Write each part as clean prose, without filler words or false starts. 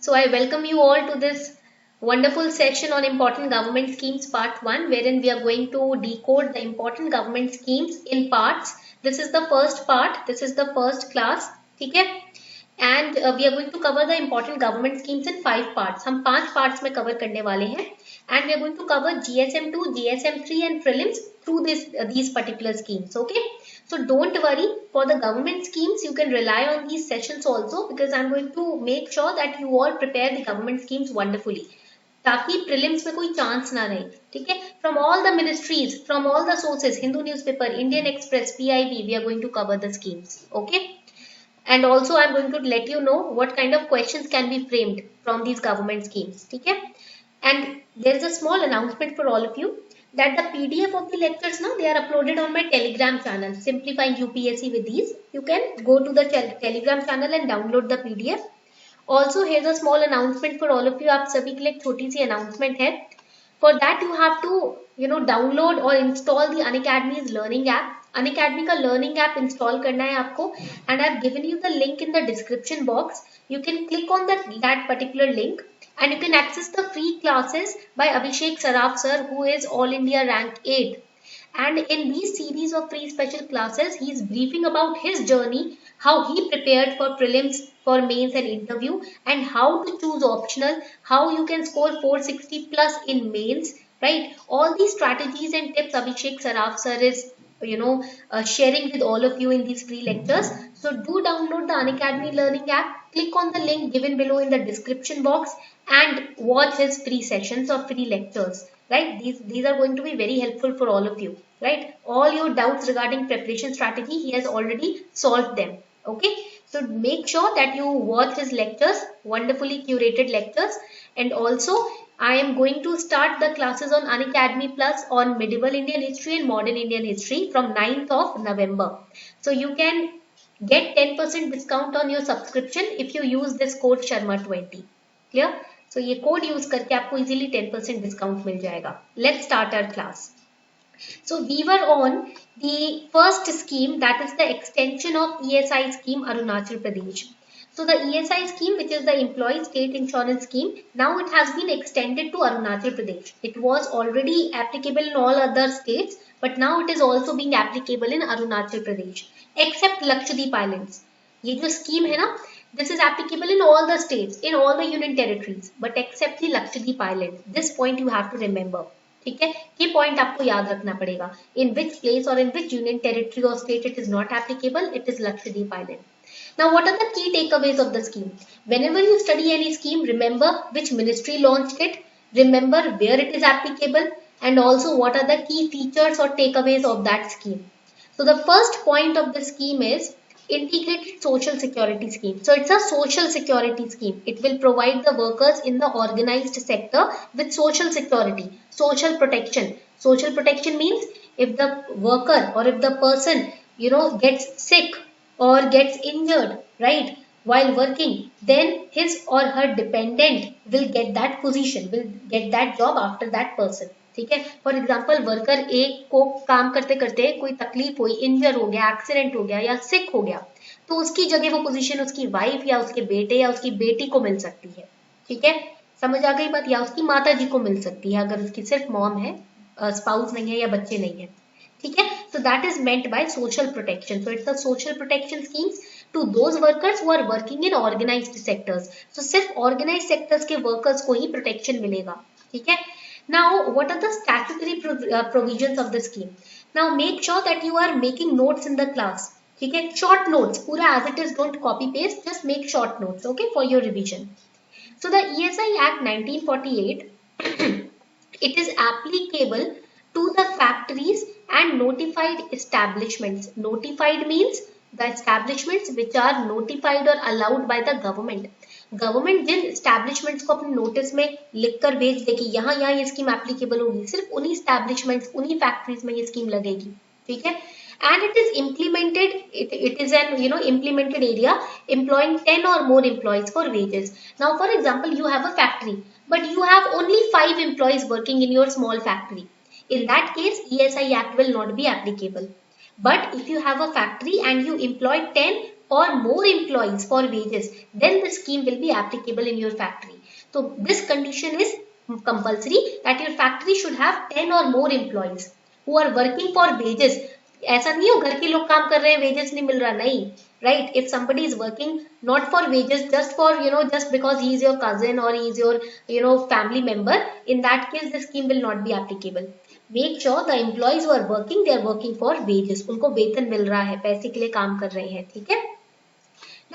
So I welcome you all to this wonderful session on important government schemes part 1, wherein we are going to decode the important government schemes in parts. This is the first part, this is the first class, okay? And we are going to cover the important government schemes in 5 parts. हम 5 parts में cover करने वाले हैं, and we are going to cover GSM2, GSM3 and prelims through these particular schemes. Okay, so don't worry, for the government schemes you can rely on these sessions also, because I'm going to make sure that you all prepare the government schemes wonderfully, ताकि prelims में कोई chance ना रहे. ठीक है, from all the ministries, from all the sources, Hindu newspaper, Indian Express, PIB, we are going to cover the schemes. Okay. And also I'm going to let you know what kind of questions can be framed from these government schemes. Okay? And there is a small announcement for all of you that the PDF of the lectures now, they are uploaded on my Telegram channel, Simplifying UPSC with Ease. You can go to the Telegram channel and download the PDF. Also, here's a small announcement for all of you. आप सभी के लिए एक छोटी सी announcement है. For that you have to download or install the Unacademy's learning app. Unacademy का learning app install करना है आपको, and I've given you the link in the description box. You can click on that particular link and you can access the free classes by Abhishek Saraf sir, who is All India rank 8. And in these series of free special classes, he is briefing about his journey, how he prepared for prelims, for mains and interview, and how to choose optional, how you can score 460 plus in mains, right? All these strategies and tips Abhishek Saraf sir is sharing with all of you in these free lectures. So do download the Unacademy learning app, click on the link given below in the description box and watch his free sessions or free lectures, right? These are going to be very helpful for all of you, right? All your doubts regarding preparation strategy, he has already solved them. Okay, so make sure that you watch his lectures, wonderfully curated lectures. And also I am going to start the classes on Unacademy Plus on medieval Indian history and modern Indian history from 9th of November. So you can get 10% discount on your subscription if you use this code Sharma20. Clear? So ये code use करके आपको easily 10% discount मिल जाएगा. Let's start our class. So we were on the first scheme, that is the extension of ESI scheme Arunachal Pradesh. So the ESI scheme, which is the Employee State Insurance Scheme, now it has been extended to Arunachal Pradesh. It was already applicable in all other states, but now it is also being applicable in Arunachal Pradesh, except Lakshadweep Islands. ये जो scheme है ना, this is applicable in all the states, in all the union territories, but except the Lakshadweep Island. This point you have to remember. ठीक है, ये point आपको याद रखना पड़ेगा. In which place or in which union territory or state it is not applicable, it is Lakshadweep Island. Now, what are the key takeaways of the scheme? Whenever you study any scheme, remember which ministry launched it, remember where it is applicable, and also what are the key features or takeaways of that scheme. So the first point of the scheme is integrated social security scheme. So it's a social security scheme. It will provide the workers in the organized sector with social security, social protection. Social protection means if the worker or if the person gets sick or gets injured, right, while working, then his or her dependent will get that position, will get that job after that person. ठीक है, for example worker एक को काम करते करते कोई तकलीफ हुई, इंजर हो गया, एक्सीडेंट हो गया या सिक हो गया, तो उसकी जगह वो पोजीशन उसकी वाइफ या उसके बेटे या उसकी बेटी को मिल सकती है. ठीक है, समझ आ गई बात? या उसकी माता जी को मिल सकती है अगर उसकी सिर्फ मॉम है, स्पाउस नहीं है या बच्चे नहीं है. ठीक है, so that is meant by social protection. So it's a social protection schemes to those workers who are working in organized sectors. So सिर्फ organized sectors के workers को ही protection मिलेगा. ठीक है. Now, what are the statutory provisions of the scheme? Now, make sure that you are making notes in the class. ठीक है, short notes, पूरा as it is, don't copy paste, just make short notes, okay, for your revision. So the ESI Act 1948, it is applicable to the factories and notified establishments. Notified means the establishments which are notified or allowed by the government. Government जिन establishments को अपने notice में लिखकर भेज दे कि यहाँ ये scheme applicable होगी, सिर्फ उन्हीं एस्टैब्लिशमेंट्स, उन्हीं फैक्ट्रीज में ये स्कीम लगेगी. ठीक है, and it is implemented, it is an implemented area employing 10 or more employees for wages. Now for example, you have a factory but you have only 5 employees working in your small factory. In that case, ESI Act will not be applicable. But if you have a factory and you employ 10 or more employees for wages, then the scheme will be applicable in your factory. So this condition is compulsory that your factory should have 10 or more employees who are working for wages. ऐसा नहीं हो घर के लोग काम कर रहे हैं wages नहीं मिल रहा, नहीं, right? If somebody is working not for wages, just for just because he is your cousin or he is your family member, in that case the scheme will not be applicable. Make sure the employees who are working, they are working for wages, उनको वेतन मिल रहा है, पैसे के लिए काम कर रहे हैं, ठीक है?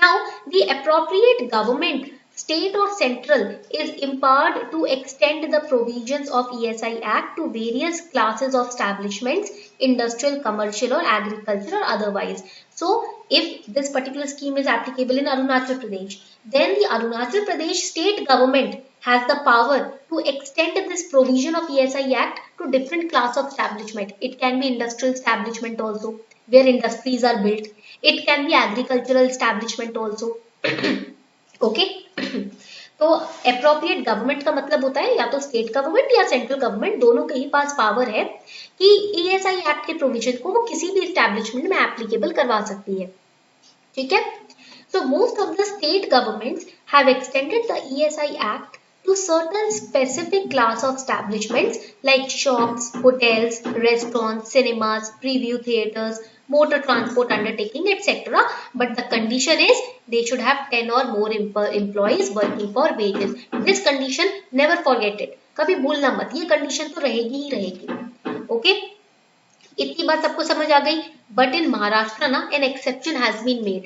Now the appropriate government, state or central, is empowered to extend the provisions of ESI Act to various classes of establishments, industrial, commercial or agriculture or otherwise. So if this particular scheme is applicable in Arunachal Pradesh, then the Arunachal Pradesh state government has the power to extend this provision of ESI Act to different class of establishment. It can be industrial establishment also, where industries are built. It can be agricultural establishment also. Okay तो appropriate government का मतलब होता है या तो state government या central government, दोनों के ही पास पावर है कि ईएसआई एक्ट के प्रोविजन को वो किसी भी एस्टैब्लिशमेंट में एप्लीकेबल करवा सकती है, ठीक है? So most of the state governments have extended the ESI act to certain specific class of establishments like shops, hotels, restaurants, cinemas, preview theaters, motor transport undertaking, etc. But the condition is they should have 10 or more employees working for wages. This condition, never forget it. कभी भूलना मत, ये condition तो रहेगी ही रहेगी. Okay? इतनी बात सबको समझ आ गई. But in Maharashtra ना an exception has been made.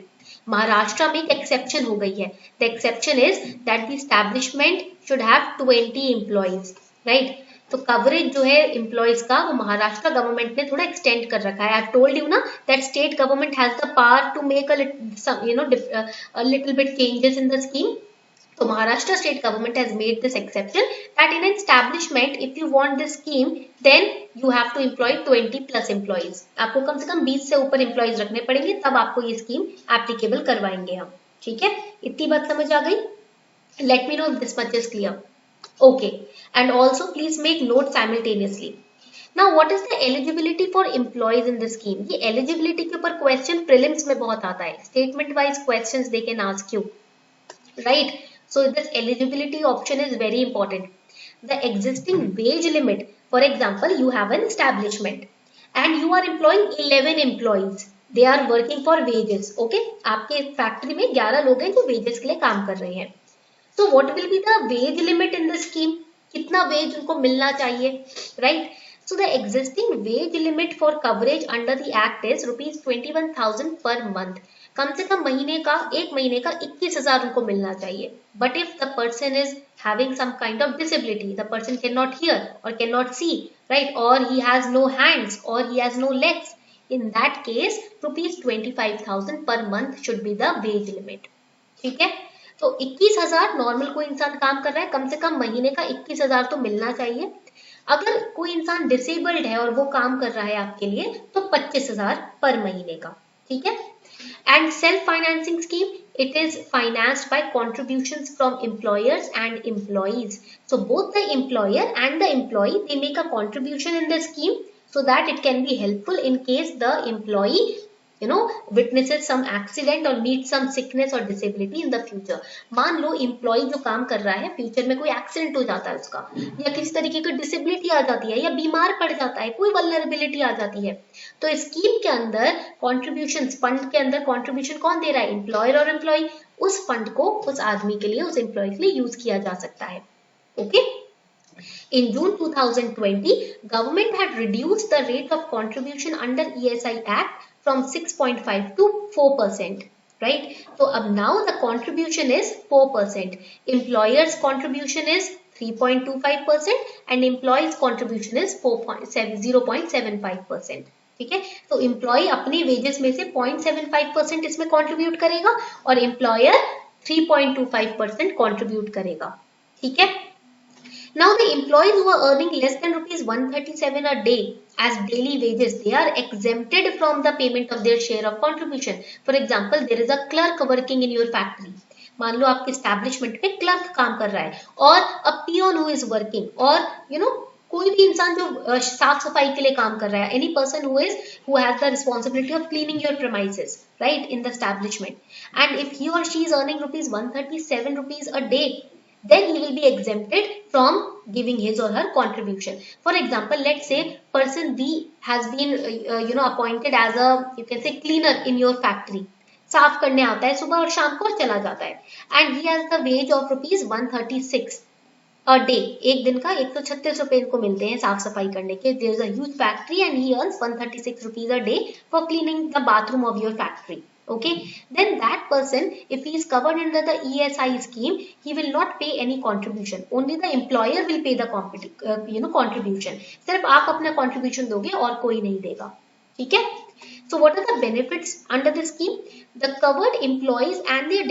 Maharashtra में एक एक्सेप्शन हो गई है. The exception is that the establishment should have 20 employees, right? तो कवरेज जो है एम्प्लॉइज का वो महाराष्ट्र गवर्नमेंट ने थोड़ा एक्सटेंड कर रखा है. आई हैव टोल्ड यू ना that state government has the power to make a little bit changes in the scheme. So Maharashtra state government has made this exception that in an establishment, if you want this scheme, then you have to employ 20 plus employees. आपको कम से कम 20 से ऊपर employees रखने पड़ेंगे, तब आपको ये scheme applicable करवाएंगे हम, ठीक है? इतनी बात समझ आ गई? Let me know if this much is clear. Okay, and also please make note simultaneously. Now what is the eligibility for employees in this scheme? ये eligibility के ऊपर question prelims में बहुत आता है. Statement wise questions they can ask you, right? So this eligibility option is very important. The existing wage limit, for example, you have an establishment and you are employing 11 employees. They are working for wages. Okay? आपके factory में 11 लोग हैं जो wages के लिए काम कर रहे हैं. So what will be the wage limit in the scheme? कितना wage उनको मिलना चाहिए, right? So the existing wage limit for coverage under the act is ₹21,000 per month. कम से कम महीने का, एक महीने का 21,000 उनको मिलना चाहिए. But if the person is having some kind of disability, the person cannot hear or cannot see, right? Or he has no hands or he has no legs, in that case ₹25,000 per month should be the wage limit. ठीक है? तो 21,000 normal कोई इंसान काम कर रहा है, कम से कम महीने का 21,000 तो मिलना चाहिए. अगर कोई इंसान डिसेबल्ड है और वो काम कर रहा है आपके लिए तो 25,000 पर महीने का, ठीक है? And self-financing scheme, it is financed by contributions from employers and employees. So both the employer and the employee, they make a contribution in the scheme so that it can be helpful in case the employee witnesses some accident or needs some sickness or disability in the future. मान लो employ जो काम कर रहा है future में कोई accident हो जाता है उसका, या किसी तरीके की डिसेबिलिटी आ जाती है, या बीमार पड़ जाता है, कोई वल्नरेबिलिटी आ जाती है, तो स्कीम के अंदर कॉन्ट्रीब्यूशन, फंड के अंदर कॉन्ट्रीब्यूशन कौन दे रहा है? एम्प्लॉयर और एम्प्लॉय. उस फंड को उस आदमी के लिए, उस एम्प्लॉय के लिए यूज किया जा सकता है. Okay? In June 2020, government had reduced the rate of contribution under ESI Act from 6.5 to 4%, right? So now the contribution is 4%. Employers contribution is 3.25% and employees contribution is 0.75%. ठीक है? तो एम्प्लॉय अपने वेजेस में से 0.75% इसमें कंट्रीब्यूट करेगा और employer 3.25% contribute करेगा. ठीक है? Now the employees who are earning less than ₹137 a day as daily wages, they are exempted from the payment of their share of contribution. For example, there is a clerk working in your factory. मान लो आपके establishment में clerk काम कर रहा है, और a peon who is working, or कोई भी इंसान जो साफ सफाई के लिए काम कर रहा है, any person who has the responsibility of cleaning your premises, right, in the establishment, and if he और she is earning rupees 137 rupees a day, then he will be exempted from giving his or her contribution. For example, let's say person B has been appointed as a, you can say, cleaner in your factory. साफ करने आता है सुबह और शाम को और चला जाता है, and he has the ways of rupees 136 a day, एक दिन का 136 रुपए इनको मिलते हैं साफ सफाई करने के. There is a huge factory and he earns 136 rupees a day for cleaning the bathroom of your factory. Okay, then that person, if he is covered under the ESI scheme, he will not pay any contribution. Only the employer will pay the contribution. सिर्फ आप अपना contribution दोगे और कोई नहीं देगा. ठीक है. So what are the benefits under this scheme? The covered employees and their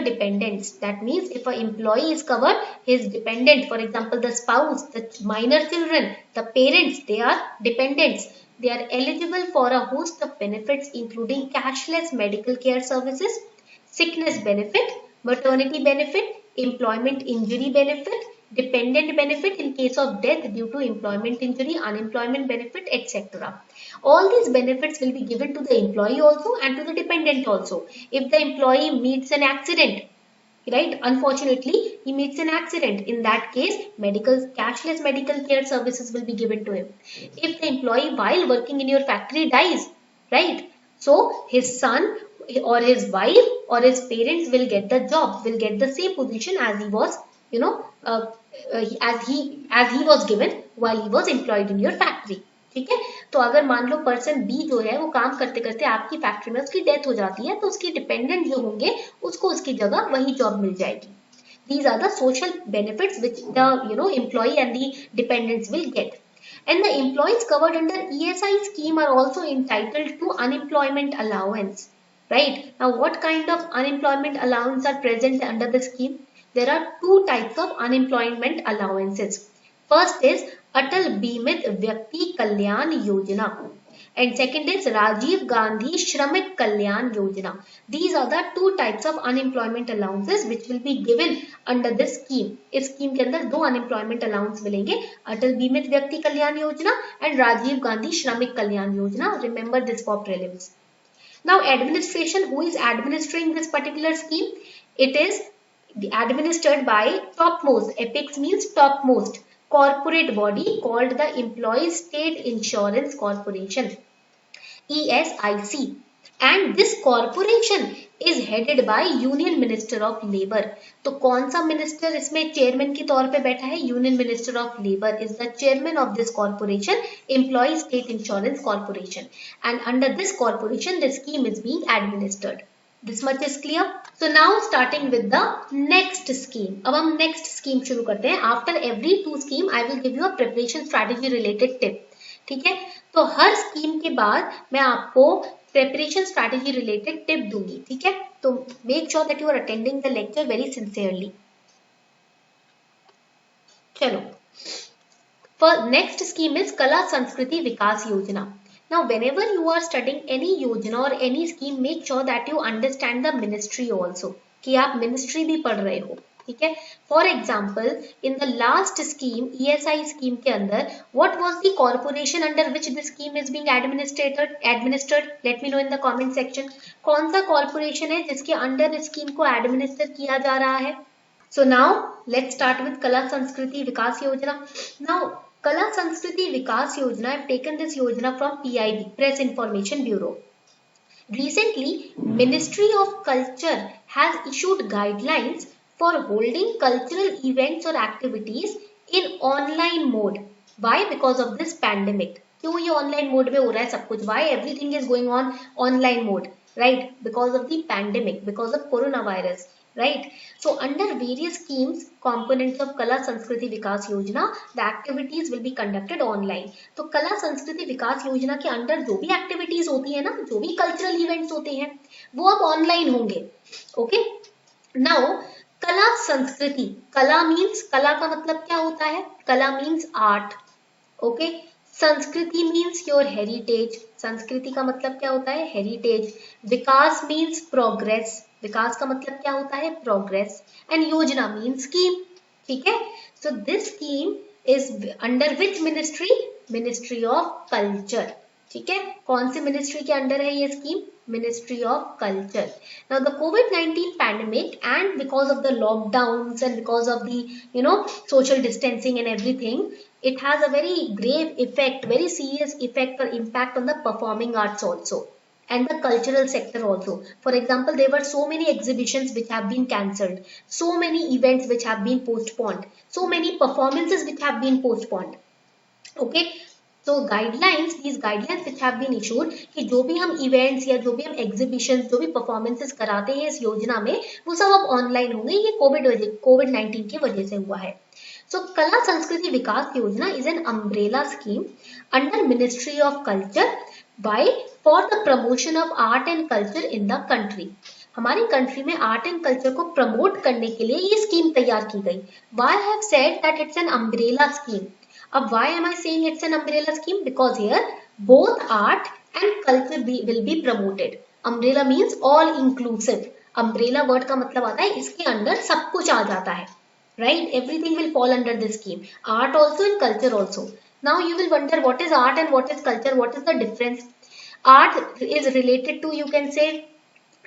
dependents, that means if an employee is covered, his dependent, for example the spouse, the minor children, the parents, they are dependents. They are eligible for a host of benefits including cashless medical care services, sickness benefit, maternity benefit, employment injury benefit, dependent benefit in case of death due to employment injury, unemployment benefit, etc. All these benefits will be given to the employee also and to the dependent also. If the employee meets an accident, right, unfortunately he meets an accident, in that case cashless medical care services will be given to him. If the employee while working in your factory dies, right, so his son or his wife or his parents will get the job, will get the same position as he was, as he was given while he was employed in your factory. ठीक है. तो अगर मान low person B जो है वो काम करते करते आपकी फैक्ट्री में उसकी डेथ हो जाती है, तो उसके डिपेंडेंट जो होंगे उसको उसकी जगह वही जॉब मिल जाएगी. These are the social benefits which the employee and the dependents will get. And the employees covered under ESI scheme are also entitled to unemployment allowance. Right. Now what kind of unemployment allowance are present under the scheme? There are two types of unemployment allowances. First is Atal Beemit Vyakti Kalyan Yojana, and second is Rajiv Gandhi Shramik Kalyan Yojana. These are the two types of unemployment allowances which will be given under this scheme. इस scheme के अंदर दो unemployment allowance मिलेंगे, Atal Beemit Vyakti Kalyan Yojana and Rajiv Gandhi Shramik Kalyan Yojana. Remember this for prelims. Now administration, who is administering this particular scheme? It is administered by topmost, apex means topmost, corporate body called the Employees State Insurance Corporation, ESIC, and this corporation is headed by Union Minister of Labour. तो कौन सा minister इसमें chairman के तौर पे बैठा है? Union minister of labour is the chairman of this corporation, Employee State Insurance Corporation, and under this corporation the scheme is being administered. This much is clear. So now starting with the next scheme. अब हम next scheme शुरू करते हैं. After every two scheme I will give you a preparation strategy related tip. ठीक है. तो हर scheme के बाद मैं आपको preparation strategy related tip दूंगी. ठीक है. तो make sure that you are attending the lecture very sincerely. चलो. For next scheme is Kala Sanskriti Vikas Yojana. Now whenever you are studying any yojana or any scheme, make sure that you understand the ministry also, कि आप ministry भी पढ़ रहे हो. ठीक है. For example, in the last scheme, ESI scheme के अंदर, what was the corporation under which this scheme is being administered? Let me know in the comment section. कौन सा corporation है जिसके under scheme को administer किया जा रहा है? So now let's start with Kala Sanskriti Vikas Yojana. Now Kala Sanskriti Vikas Yojana, I have taken this Yojana from PIB, Press Information Bureau. Recently, Ministry of Culture has issued guidelines for holding cultural events or activities in online mode. Why? Because of this pandemic. क्यों ये online mode में हो रहा है सब कुछ? Why everything is going on online mode? Right? Because of the pandemic, because of coronavirus. Right? So under various schemes, components of Kala Sanskriti Vikas Yojana, the activities will be conducted online. तो Kala Sanskriti Vikas Yojana के अंदर जो भी activities होती है ना, जो भी cultural events होते हैं, वो अब online होंगे. Okay? Now Kala Sanskriti, Kala means, Kala का मतलब क्या होता है? Kala means art. Okay? संस्कृति means your heritage. संस्कृति का मतलब क्या होता है? Heritage. विकास means progress. विकास का मतलब क्या होता है? Progress. And योजना means scheme. ठीक है. So this scheme is under which ministry? Ministry of Culture. ठीक है, कौन सी मिनिस्ट्री के अंडर है ये scheme? Ministry of culture. Now the COVID-19 pandemic, and because of the lockdowns and because of the social distancing and everything, it has a very grave effect, very serious effect or impact on the performing arts also and the cultural sector also. For example, there were so many exhibitions which have been cancelled, so many events which have been postponed, so many performances which have been postponed. Okay, so guidelines, these guidelines which have been issued कि जो भी हम events या जो भी हम exhibitions, जो भी performances कराते हैं इस योजना में, वो सब अब online होंगे. ये COVID-19 की वजह से हुआ है. So कला संस्कृति विकास योजना is an umbrella scheme under Ministry of Culture by for the promotion of art and culture in the country. हमारी कंट्री में आर्ट एंड कल्चर को प्रमोट करने के लिए ये स्कीम तैयार की गई. Why I have said that it's an umbrella scheme. अब why am I saying it's an umbrella scheme? Because here both art and culture will be promoted. Umbrella means all inclusive. Umbrella word का मतलब आता है इसके अंदर सब कुछ आ जाता है. Right? Everything will fall under this scheme. Art also and culture also. Now you will wonder what is art and what is culture, what is the difference? Art is related to, you can say,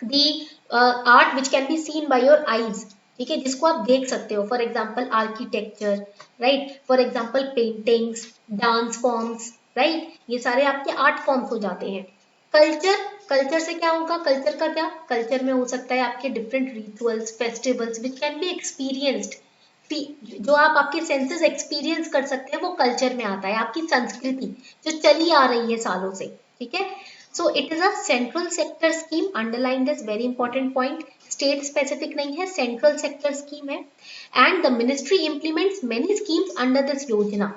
the art which can be seen by your eyes. ठीक है, जिसको आप देख सकते हो. For example architecture, right, for example paintings, dance forms, right, ये सारे आपके आर्ट फॉर्म्स हो जाते हैं. कल्चर, कल्चर से क्या होगा? कल्चर का क्या? कल्चर में हो सकता है आपके different rituals, festivals which can be experienced. जो आप आपके सेंसेस एक्सपीरियंस कर सकते हैं वो कल्चर में आता है. आपकी संस्कृति जो चली आ रही है सालों से. ठीक है, so it is a central sector scheme. Underline this, very important point. State specific नहीं है, central sector scheme है. And the ministry implements many schemes under this योजना.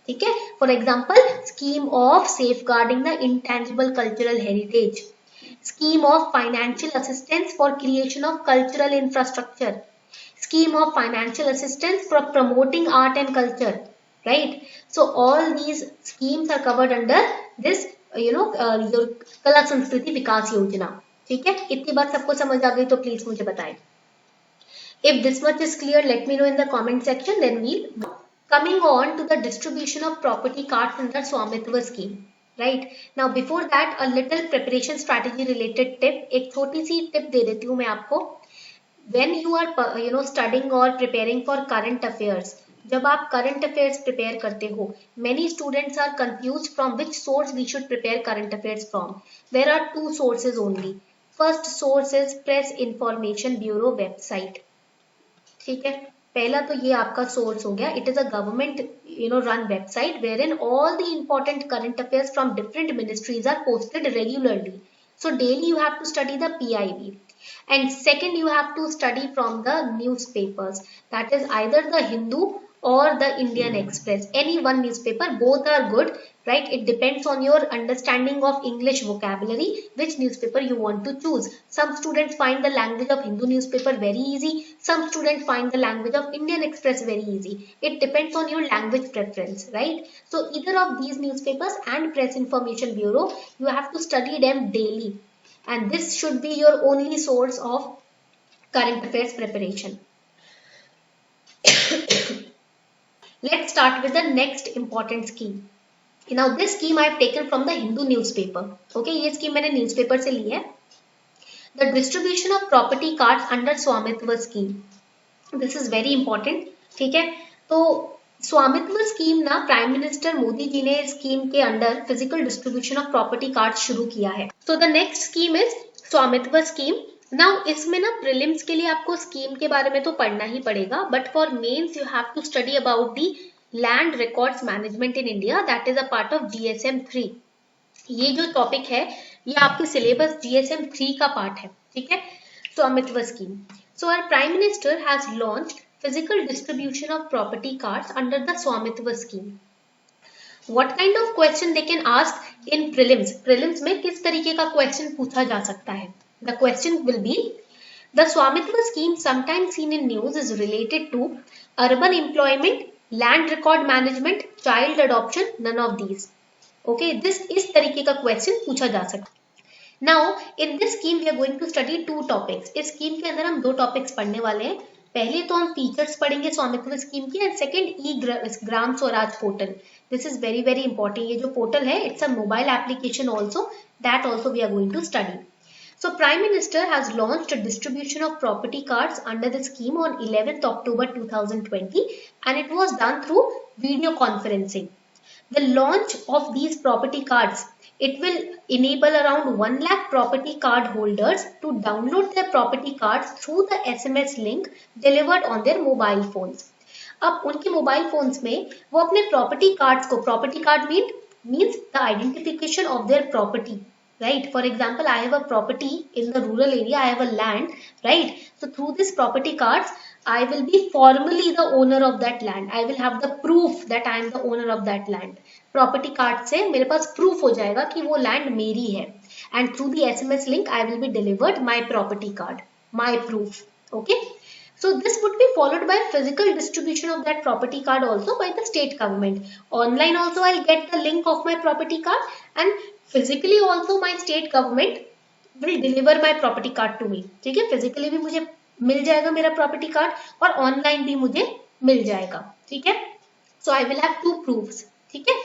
ठीक है, for example, scheme of safeguarding the intangible cultural heritage, scheme of financial assistance for creation of cultural infrastructure, scheme of financial assistance for promoting art and culture, right? So all these schemes are covered under this your कला संस्कृति विकास योजना. ठीक है, इतनी बात सबको समझ आ गई तो प्लीज मुझे बताएं. If this much is clear, let me know in the comment section. Then we'll coming on to the distribution of property cards under स्वामित्व scheme. Right, now before that a little preparation strategy related tip. एक छोटी सी tip दे देती हूँ मैं आपको. When you are studying or preparing for current affairs, जब आप current affairs prepare करते हो, many students are confuse from which source we should prepare current affairs from. There are two sources only. First source is press information bureau website. ठीक है, पहला तो ये आपका सोर्स हो गया. It is a government run website where in all the important current affairs from different ministries are posted regularly. So daily you have to study the PIB. And second, you have to study from the newspapers. That is either the Hindu or the Indian Express. Any one newspaper, both are good, right? It depends on your understanding of English vocabulary, which newspaper you want to choose. Some students find the language of Hindu newspaper very easy. Some students find the language of Indian Express very easy. It depends on your language preference, right? So either of these newspapers and Press Information Bureau, you have to study them daily. And this should be your only source of current affairs preparation. Let's start with the next important scheme. Now this scheme I have taken from the Hindu newspaper. Okay, ये scheme मैंने newspaper से ली है. The distribution of property cards under स्वामित्व scheme. This is very important. ठीक है, तो स्वामित्व scheme ना प्राइम मिनिस्टर मोदी जी ने स्कीम के under physical distribution of property card शुरू किया है. So the next scheme is स्वामित्व स्कीम. नाउ इसमें ना प्रीलिम्स के लिए आपको स्कीम के बारे में तो पढ़ना ही पड़ेगा, but for mains you have to study about the land records management in India. That is a part of GSM 3. ये जो टॉपिक है ये आपके सिलेबस GSM 3 का पार्ट है. ठीक है, Swamitva scheme. So our prime minister has launched physical distribution of property cards under the स्वामित्व scheme. What kind of question they can ask in prelims? Prelims में किस तरीके का question पूछा जा सकता है? The question will be, the स्वामित्व scheme sometimes seen in news is related to urban employment, land record management, child adoption, none of these. Okay, इस तरीके का question पूछा जा सकता है. Now in this scheme we are going to study two topics. इस scheme के अंदर हम दो topics पढ़ने वाले हैं. पहले तो हम फीचर्स पढ़ेंगे स्वामित्व स्कीम की, and second e Gram Swaraj portal. This is very very important. ये जो पोर्टल है, it's a mobile application also, that also we are going to study. So Prime Minister has launched a distribution of property cards under the scheme on 11th October 2020, and it was done through video conferencing. The launch of these property cards, it will enable around 1 lakh property card holders to download their property cards through the SMS link delivered on their mobile phones. अब उनके mobile phones में वो अपने property cards को, property card means the identification of their property. Right, for example, I have a property in the rural area, I have a land, right? So through this property cards, I will be formally the owner of that land. I will have the proof that I am the owner of that land. Property card से मेरे पास proof हो जाएगा कि वो land मेरी है. And through the SMS link, I will be delivered my property card, my proof. Okay. So this would be followed by physical distribution of that property card also by the state government. Online also I'll get the link of my property card, and physically also my state government will deliver my property card to me. ठीक है, physically भी मुझे मिल जाएगा मेरा property card, और online भी मुझे मिल जाएगा. ठीक है, so I will have two proofs. ठीक है,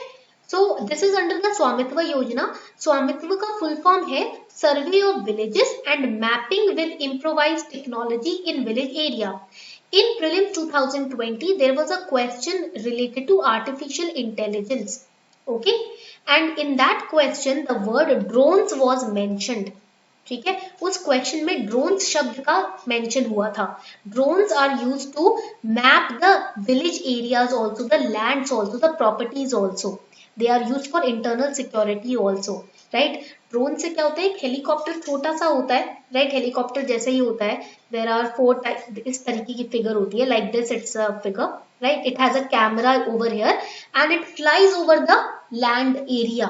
so this is under the स्वामित्व योजना. स्वामित्व का full form है Survey of Villages and Mapping with Improvised Technology in Village Area. In Prelims 2020, there was a question related to artificial intelligence. Okay, and in that question the word drones was mentioned. ठीक है, उस question में drones शब्द का mention हुआ था. Drones are used to map the village areas also, the lands also, the properties also. They are used for internal security also. Right, drone से क्या होता है, एक हेलीकॉप्टर छोटा सा होता है. राइट, हेलीकॉप्टर जैसे ही होता है. देयर आर 4 टाइप, इस तरीके की फिगर होती है, like this it's a figure. Right, it has a camera over here and it flies over the land area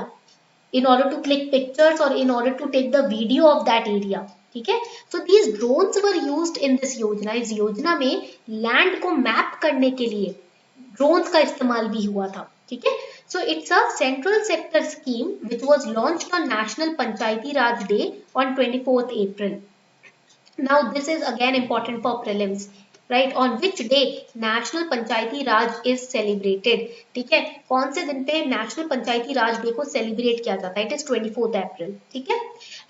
in order to click pictures or in order to take the video of that area. ठीक है, so these drones were used in this योजना. इस योजना में land को map करने के लिए ड्रोन्स का इस्तेमाल भी हुआ था. ठीक है, so it's a central sector scheme which was launched on National Panchayati Raj Day on 24th April. Now this is again important for prelims. Right, on which day National Panchayati Raj is celebrated. ठीक है, कौन से दिन पे national Panchayati Raj day को celebrate किया जाता है? It is 24th April. ठीक है,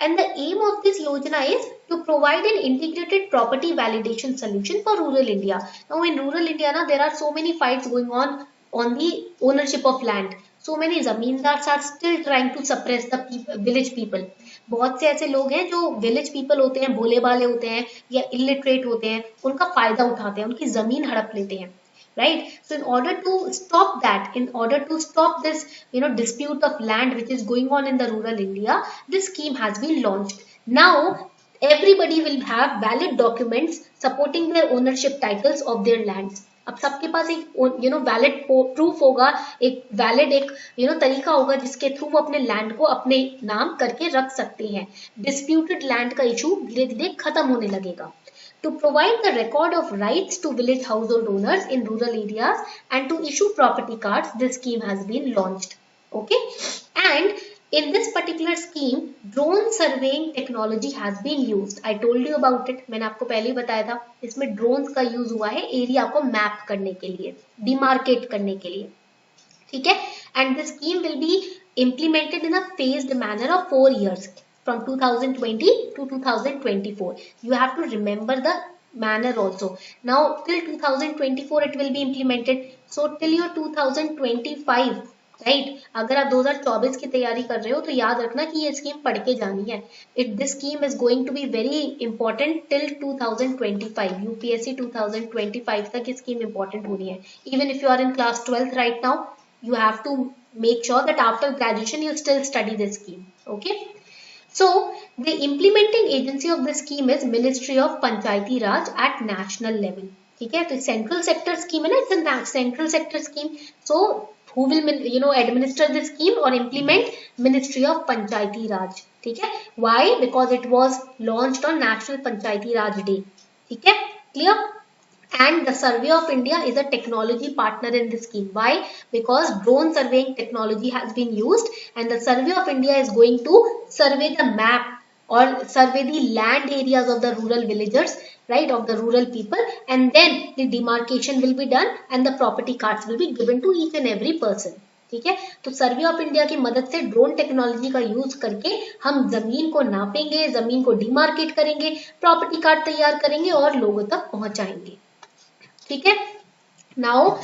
and the aim of this yojana is to provide an integrated property validation solution for rural India. Now in rural India ना there are so many fights going on the ownership of land. So many zamindars are still trying to suppress the village people. बहुत से ऐसे लोग हैं जो village people होते हैं, भोले भाले होते हैं या इलिटरेट होते हैं, उनका फायदा उठाते हैं, उनकी जमीन हड़प लेते हैं. Right, so in order to stop that, in order to stop this dispute of land which is going on in the rural India, this scheme has been launched. Now everybody will have valid documents supporting their ownership titles of their lands. अब सबके पास एक valid proof होगा, एक valid एक तरीका होगा जिसके through वो अपने लैंड को अपने नाम करके रख सकते हैं. डिस्प्यूटेड लैंड का इशू धीरे धीरे खत्म होने लगेगा. To provide the record of rights to village household owners in rural areas and to issue property cards, this scheme has been launched. Okay, and in this particular scheme, drone surveying technology has been used. I told you about it. मैंने आपको पहले ही बताया था. इसमें drones का use हुआ है area को मैप करने के लिए, डिमार्केट करने के लिए. ठीक है, and this scheme will be implemented in a phased manner of 4 years. From 2020 to 2024. You have to remember the manner also. Now till 2024 it will be implemented. So till your 2025, right? अगर आप 2024 की तैयारी कर रहे हो तो याद रखना कि ये स्कीम पढ़ के जानी है. This scheme is going to be very important till 2025. UPSC 2025 तक ये स्कीम important होनी है. Even if you are in class 12th right now, you have to make sure that after graduation you still study this scheme. Okay. So the implementing agency of this scheme is Ministry of Panchayati Raj at national level. ठीक है, तो central sector scheme है ना, it's a central sector scheme. So who will administer this scheme or implement? Ministry of Panchayati Raj. ठीक है, why? Because it was launched on National Panchayati Raj Day. ठीक है, clear? And the Survey of India is a technology partner in this scheme. Why? Because drone surveying technology has been used and the Survey of India is going to survey the map or survey the land areas of the rural villagers, right, of the rural people, and then the demarcation will be done and the property cards will be given to each and every person. ठीक है, तो survey of India की मदद से drone technology का use करके हम जमीन को नापेंगे, जमीन को डिमार्केट करेंगे, प्रॉपर्टी कार्ड तैयार करेंगे और लोगों तक पहुंचाएंगे. ठीक है. Now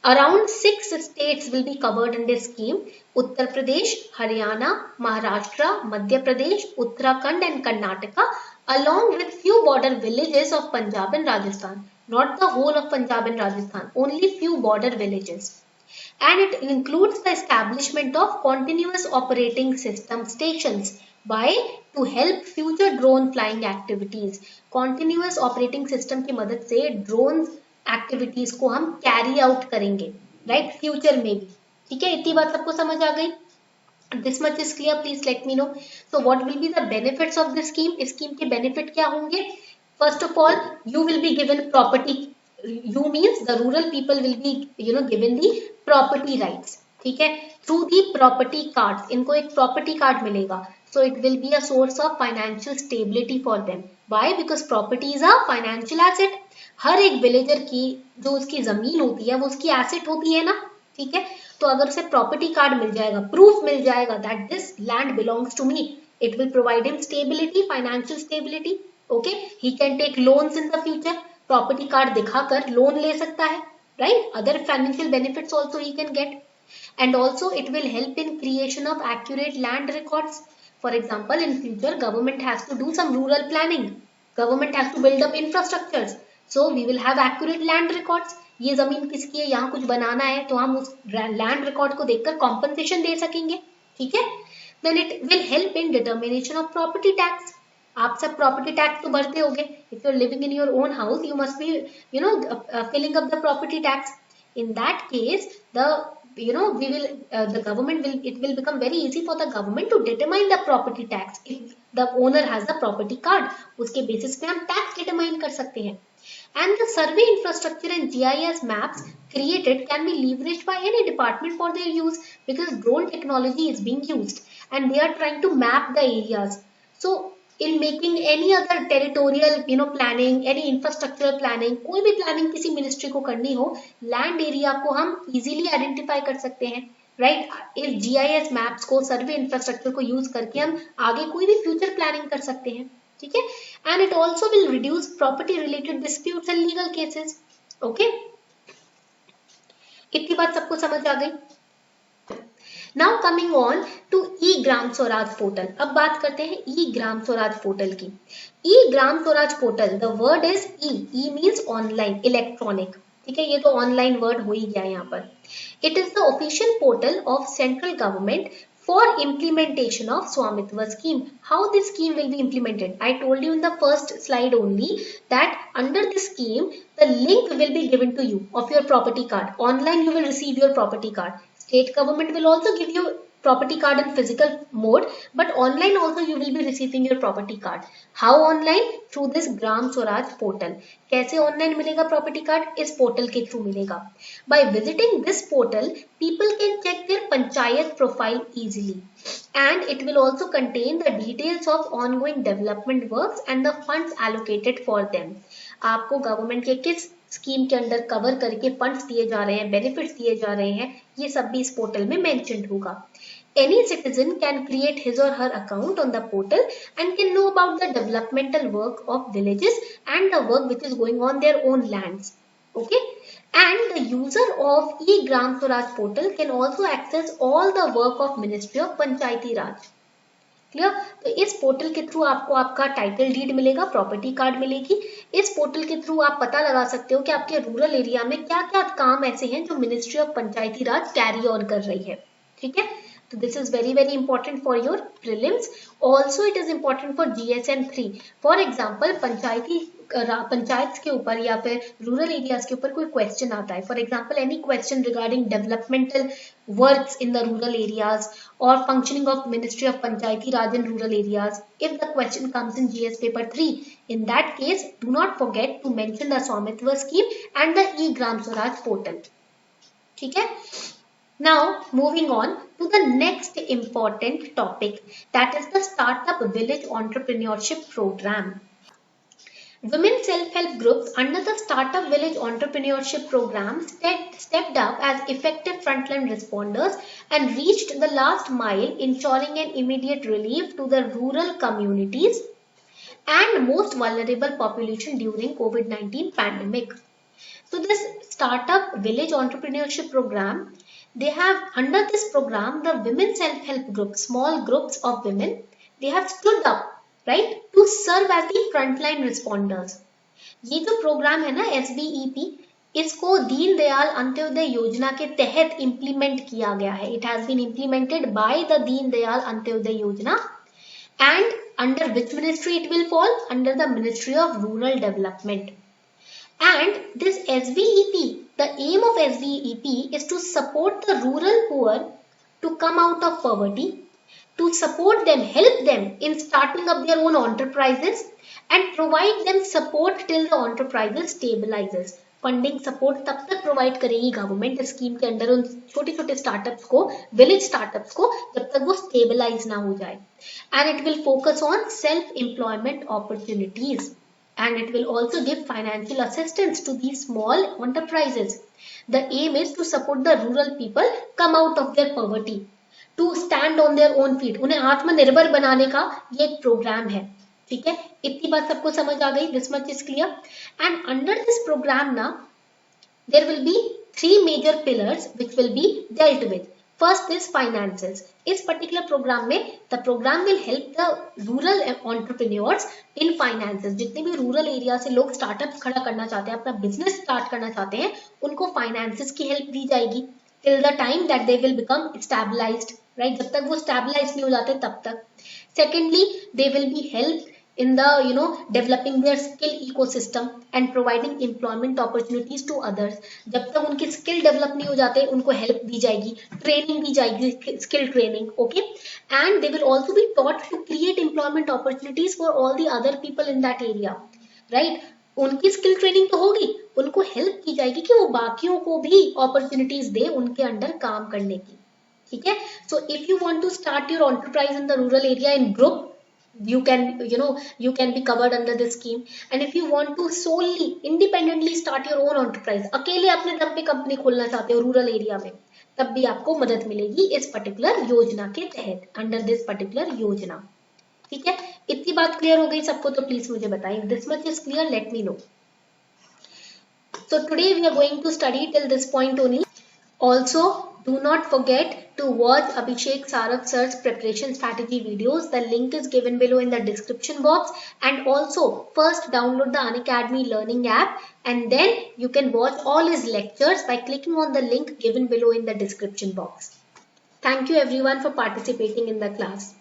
around 6 states will be covered in this scheme: Uttar Pradesh, Haryana, Maharashtra, Madhya Pradesh, Uttarakhand and Karnataka, along with few border villages of Punjab and Rajasthan. Not the whole of Punjab and Rajasthan, only few border villages. And it includes the establishment of continuous operating system stations by to help future drone flying activities. Continuous operating system की मदद से drones activities को हम carry out करेंगे, right, future में भी. ठीक है, इतनी बात सबको समझ आ गई? This much is clear, please let me know. So what will be the benefits of this scheme? इस स्कीम के बेनिफिट क्या होंगे? First of all, you will be given property, you means the rural people will be given the property rights. ठीक है, through the property card, इनको एक property card मिलेगा. So it will be a source of financial stability for them. Why? Because property is a financial asset. हर एक villager की जो उसकी जमीन होती है वो उसकी एसेट होती है ना. ठीक है, तो अगर उसे प्रॉपर्टी कार्ड मिल जाएगा, प्रूफ मिल जाएगा that this land belongs to me, it will provide him stability, financial stability. Okay, he can take loans in the future. Property card दिखाकर लोन ले सकता है, right. Other financial benefits also he can get. And also it will help in creation of accurate land records. For example, in future, government has to do some rural planning. Government has to build up infrastructures. So we will have accurate land records. ये जमीन किसकी है, यहाँ कुछ बनाना है, तो हम उस land record को देखकर compensation दे सकेंगे. ठीक है. Then it will help in determination of property tax. आप सब property tax तो भरते होगे. If you are living in your own house, you must be, filling up the property tax. In that case, the government will, it will become very easy for the government to determine the property tax if the owner has the property card. उसके basis पे हम tax determine कर सकते हैं. And the survey infrastructure and GIS maps created can be leveraged by any department for their use, because drone technology is being used and they are trying to map the areas. So in making any other territorial planning, any infrastructural planning, कोई भी planning किसी ministry को करनी हो, land area को हम easily identify कर सकते हैं, right. इस GIS maps को, survey infrastructure को use करके हम आगे कोई भी future planning कर सकते हैं. ठीक है. And it also will reduce property related disputes and legal cases. Okay. इतनी बात सबको समझ आ गई? Now coming on to e-ग्राम स्वराज पोर्टल. अब बात करते हैं e-ग्राम स्वराज पोर्टल की. e-ग्राम Swaraj portal, the word is e means online, electronic. ठीक है, ये तो ऑनलाइन वर्ड हो ही गया यहाँ पर. It is the official portal of central government for implementation of Swamitva scheme. How this scheme will be implemented? I told you in the first slide only that under this scheme, the link will be given to you of your property card. Online you will receive your property card. State government will also give you property card in physical mode, but online also you will be receiving your property card. How online? Through this Gram Swaraj portal. कैसे online मिलेगा property card? इस portal के through मिलेगा. By visiting this portal, people can check their panchayat profile easily, and it will also contain the details of ongoing development works and the funds allocated for them. आपको government के किस scheme के अंदर cover करके funds दिए जा रहे हैं, बेनिफिट्स दिए जा रहे हैं, ये सब भी इस पोर्टल में मेंशन्ड होगा. Any citizen can create his or her account on the portal and can know about the developmental work of villages and the work which is going on their own lands. Okay, and the user of e-Gram Swaraj portal can also access all the work of Ministry of Panchayati Raj. Clear. तो इस portal के through आपको आपका title deed मिलेगा, property card मिलेगी. इस portal के through आप पता लगा सकते हो कि आपके रूरल एरिया में क्या क्या काम ऐसे हैं जो ministry of Panchayati Raj carry on कर रही है. ठीक है, तो this is very very important for your prelims. Also it is important for GSM 3. For example panchayat के ऊपर या फिर रूरल एरियाज के ऊपर कोई क्वेश्चन आता है. For example any question regarding developmental works in the rural areas or functioning of Ministry of Panchayati Raj in rural areas. If the question comes in GS paper 3, in that case, do not forget to mention the Swamitva scheme and the e-Gram Swaraj portal. ठीक है. Now moving on to the next important topic, that is the Startup Village Entrepreneurship Program. Women self-help groups under the Startup Village Entrepreneurship Program stepped up as effective frontline responders and reached the last mile, ensuring an immediate relief to the rural communities and most vulnerable population during COVID-19 pandemic. So this Startup Village Entrepreneurship Program, they have under this program the women self-help groups, small groups of women, they have stood up, right, to serve as the frontline responders. ये जो programme है ना SBEP, इसको दीन दयाल अंत्योदय योजना के तहत implement किया गया है. It has been implemented by the Deen Dayal Antyodaya योजना. And under which ministry it will fall? Under the Ministry of Rural Development. And this SVEP, the aim of SVEP is to support the rural poor to come out of poverty, to support them, help them in starting up their own enterprises and provide them support till the enterprises stabilizes. Funding support तब तक provide करेगी government scheme के under उन छोटे छोटे startups को, village startups को, जब तक वो स्टेबलाइज ना हो जाए. And it will focus on self employment opportunities and it will also give financial assistance to these small enterprises. The aim is to support the rural people come out of their poverty, to stand on their own feet. उन्हें आत्मनिर्भर बनाने का ये एक programme है. ठीक है, इतनी बात सबको समझ आ गई? This much is clear. And under this program now, there will be 3 major pillars which will be dealt with. First is finances. इस particular program में the program will help the rural entrepreneurs in finances. जितने भी rural area से लोग startup खड़ा करना चाहते हैं, अपना business start करना चाहते हैं, उनको finances की help दी जाएगी till the time that they will become stabilized, right? जब तक वो stabilized नहीं हो जाते तब तक. Secondly, they will be helped in the developing their skill ecosystem and providing employment opportunities to others. जब तक उनकी skill develop नहीं हो जाते उनको help दी जाएगी, training दी जाएगी, skill training, okay? And they will also be taught to create employment opportunities for all the other people in that area, right? उनकी skill training तो होगी, उनको help की जाएगी कि वो बाकियों को भी opportunities दे उनके अंडर काम करने की. ठीक है? So if you want to start your enterprise in the rural area in group, you can be covered under this scheme. And if you want to solely independently start your own enterprise, अकेले अपने दम पे company खोलना चाहते हो rural area में, तब भी आपको मदद मिलेगी इस पर्टिकुलर योजना के तहत, अंडर दिस पर्टिकुलर योजना. ठीक है, इतनी बात क्लियर हो गई सबको? तो प्लीज मुझे बताइए. This much is clear? Let me know. So today we are going to study till this point only. Also, do not forget to watch Abhishek Saraf sir's preparation strategy videos. The link is given below in the description box. And also, first download the Unacademy Learning app and then you can watch all his lectures by clicking on the link given below in the description box. Thank you everyone for participating in the class.